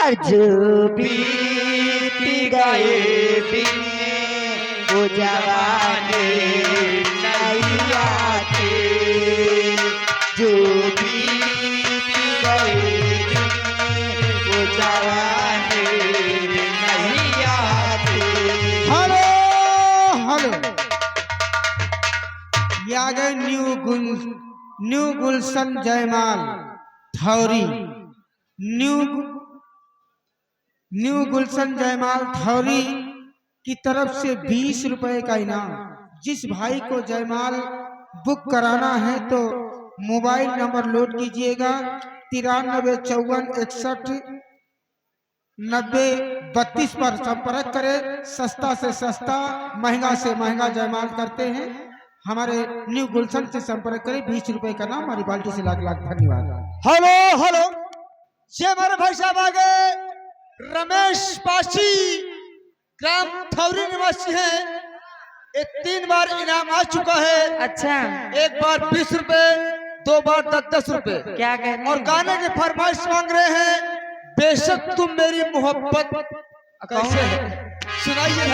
जो बीत गए दिन वो जवानी नहीं आते, जो बीत गए दिन वो जवानी नहीं आते। हेलो हेलो, ये आ गए न्यू गुलशन जयमाल थौरी। न्यू गुलशन जयमाल थौरी की तरफ से 20 रुपए का इनाम। जिस भाई को जयमाल बुक कराना है तो मोबाइल नंबर लोड कीजिएगा 93 64 90 32 पर संपर्क करें। सस्ता से सस्ता, महंगा से महंगा जयमाल करते हैं। हमारे न्यू गुलशन से संपर्क करें। 20 रुपए का नाम, हमारी बाल्टी से लाख लाख धन्यवाद। हेलो हेलो, ये हमारे भाई साहब आ गए रमेश पासी, ग्राम थौरी निवासी है। ये 3 बार इनाम आ चुका है। अच्छा, एक बार 20 रुपए, 2 बार 10-10 रुपए। क्या कहने और गाने की फरमाइश मांग रहे हैं, बेशक तुम मेरी मोहब्बत कैसे है, सुनाइए।